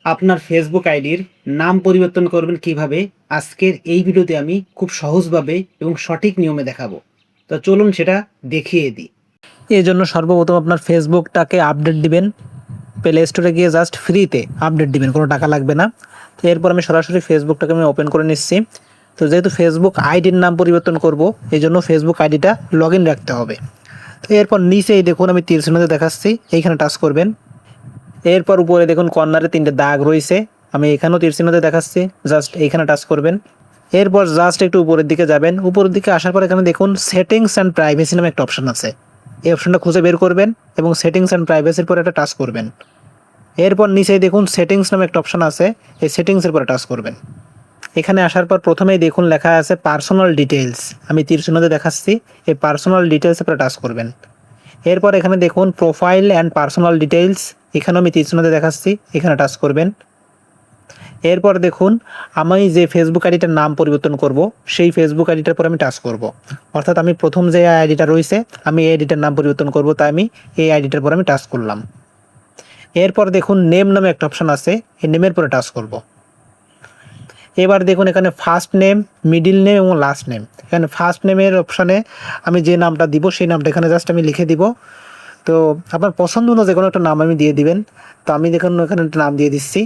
আপনার ফেসবুক আইডির নাম পরিবর্তন করবেন কিভাবে, আজকের এই ভিডিওতে আমি খুব সহজভাবে এবং সঠিক নিয়মে দেখাবো। তো চলুন সেটা দেখিয়ে দিই। এই জন্য সর্বপ্রথম আপনার ফেসবুকটাকে আপডেট দিবেন। প্লে স্টোরে গিয়ে জাস্ট ফ্রিতে আপডেট দিবেন, কোনো টাকা লাগবে না। তো এরপর আমি সরাসরি ফেসবুকটাকে আমি ওপেন করে নিচ্ছি। তো যেহেতু ফেসবুক আইডির নাম পরিবর্তন করব, এই জন্য ফেসবুক আইডিটা লগ ইন রাখতে হবে। তো এরপর নিচেই দেখুন আমি তীর চিহ্নতে দেখাচ্ছি, এইখানে টাচ করবেন। এরপর উপরে দেখুন কর্নারে 3টে দাগ রয়েছে, আমি এখানেও তীর চিহ্নতে দেখাচ্ছি, জাস্ট এইখানে টাচ করবেন। এরপর জাস্ট একটু উপরের দিকে যাবেন, উপরের দিকে আসার পর এখানে দেখুন সেটিংস অ্যান্ড প্রাইভেসি নামে একটা অপশন আছে। এই অপশনটা খুঁজে বের করবেন এবং সেটিংস অ্যান্ড প্রাইভেসির পর একটা টাচ করবেন। এরপর নিচেই দেখুন সেটিংস নামে একটা অপশন আছে, এই সেটিংসের পরে টাচ করবেন। এখানে আসার পর প্রথমেই দেখুন লেখা আছে পার্সোনাল ডিটেইলস, আমি তীর চিহ্নতে দেখাচ্ছি, এই পার্সোনাল ডিটেইলসের পরে টাচ করবেন। এরপর এখানে দেখুন প্রোফাইল অ্যান্ড পার্সোনাল ডিটেইলস, এখানেও আমি তীর চিহ্নতে দেখাচ্ছি, এখানে টাচ করবেন। এরপর দেখুন আমি যে ফেসবুক আইডিটার নাম পরিবর্তন করব, সেই ফেসবুক আইডিটার পর আমি টাচ করব। অর্থাৎ আমি প্রথম যে আইডিটা রয়েছে আমি এই আইডিটার নাম পরিবর্তন করব, তাই আমি এই আইডিটার পর আমি টাচ করলাম। এরপর দেখুন নেম নামে একটা অপশন আছে, এই নেমের পরে টাচ করব। এবার দেখুন এখানে ফার্স্ট নেম, মিডিল নেম এবং লাস্ট নেম। এখানে ফার্স্ট নেমের অপশানে আমি যে নামটা দিব সেই নামটা এখানে জাস্ট আমি লিখে দিব। তো আপনার পছন্দ অনুযায়ী যে কোনো একটা নাম আমি দিয়ে দিবেন। তো আমি দেখুন এখানে একটা নাম দিয়ে দিচ্ছি।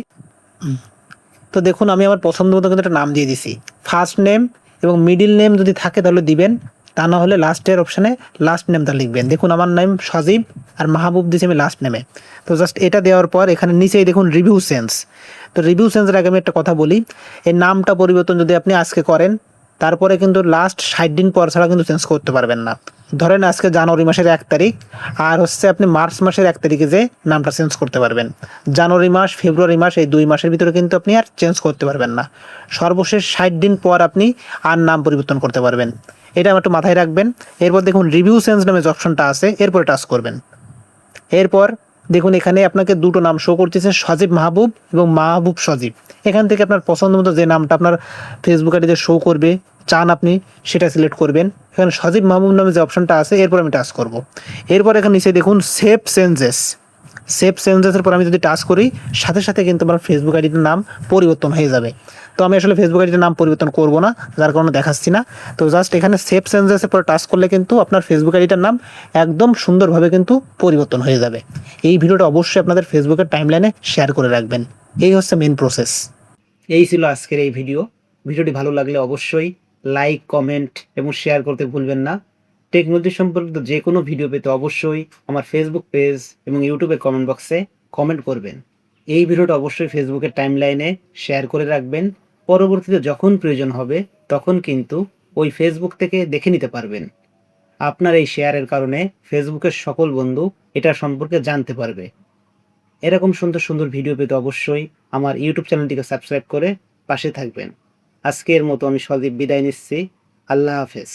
তো দেখুন আমি আমার পছন্দ মতো কিন্তু একটা নাম দিয়ে দিছি। ফার্স্ট নেম এবং মিডিল নেম যদি থাকে তাহলে দিবেন, তা না হলে লাস্টের অপশানে লাস্ট নেমটা লিখবেন। দেখুন আমার নাম সজীব আর মাহবুব দিয়েছি আমি লাস্ট নেমে। তো জাস্ট এটা দেওয়ার পর এখানে নিচেই দেখুন রিভিউ সেন্স। তো রিভিউ সেন্সের আগে আমি একটা কথা বলি, এই নামটা পরিবর্তন যদি আপনি আজকে করেন, তারপরে কিন্তু লাস্ট 60 দিন পর ছাড়া কিন্তু চেঞ্জ করতে পারবেন না। ধরেন আজকে জানুয়ারি মাসের 1 তারিখ, আর হচ্ছে আপনি মার্চ মাসের 1 তারিখে যে নামটা চেঞ্জ করতে পারবেন। জানুয়ারি মাস, ফেব্রুয়ারি মাস, এই 2 মাসের ভিতরে কিন্তু আপনি আর চেঞ্জ করতে পারবেন না। সর্বশেষ 60 দিন পর আপনি আর নাম পরিবর্তন করতে পারবেন। এটা একটু মাথায় রাখবেন। এরপর দেখুন রিভিউ চেঞ্জ নামে যে অপশনটা আছে, এরপরে টাচ করবেন। এরপর দেখুন এখানে আপনাকে দুটো নাম শো করতেছে, সজীব মাহবুব এবং মাহবুব সজীব। এখান থেকে আপনার পছন্দ মতো যে নামটা আপনার ফেসবুক আইডিতে শো করবে চান আপনি সেটা সিলেক্ট করবেন। এখানে সজীব মাহবুব নামে যে অপশনটা আছে এরপর আমি টাচ করব। এরপর এখানে নিচে দেখুন সেভ চেঞ্জেস, সেভ চেঞ্জেসের পর আমি যদি টাচ করি, সাথে সাথে কিন্তু আমার ফেসবুক আইডির নাম পরিবর্তন হয়ে যাবে। তো আমি আসলে ফেসবুক আইডির নাম পরিবর্তন করব না, যার কারণে দেখাচ্ছি না। তো জাস্ট এখানে সেভ চেঞ্জেসের পর টাচ করলে কিন্তু আপনার ফেসবুক আইডিটার নাম একদম সুন্দরভাবে কিন্তু পরিবর্তন হয়ে যাবে। এই ভিডিওটা অবশ্যই আপনাদের ফেসবুকের টাইমলাইনে শেয়ার করে রাখবেন। এই হচ্ছে মেন প্রসেস। এই ছিল আজকের এই ভিডিও। ভিডিওটি ভালো লাগলে অবশ্যই লাইক, কমেন্ট এবং শেয়ার করতে ভুলবেন না। টেকনোলজি সম্পর্কিত যে কোনো ভিডিও পেতে অবশ্যই আমার ফেসবুক পেজ এবং ইউটিউবের কমেন্ট বক্সে কমেন্ট করবেন। এই ভিডিওটা অবশ্যই ফেসবুকের টাইমলাইনে শেয়ার করে রাখবেন। পরবর্তীতে যখন প্রয়োজন হবে তখন কিন্তু ওই ফেসবুক থেকে দেখে নিতে পারবেন। আপনার এই শেয়ারের কারণে ফেসবুকের সকল বন্ধু এটা সম্পর্কে জানতে পারবে। এরকম সুন্দর সুন্দর ভিডিও পেতে অবশ্যই আমার ইউটিউব চ্যানেলটিকে সাবস্ক্রাইব করে পাশে থাকবেন। আজকের মতো আমি সজীব বিদায় নিচ্ছি। আল্লাহ হাফেজ।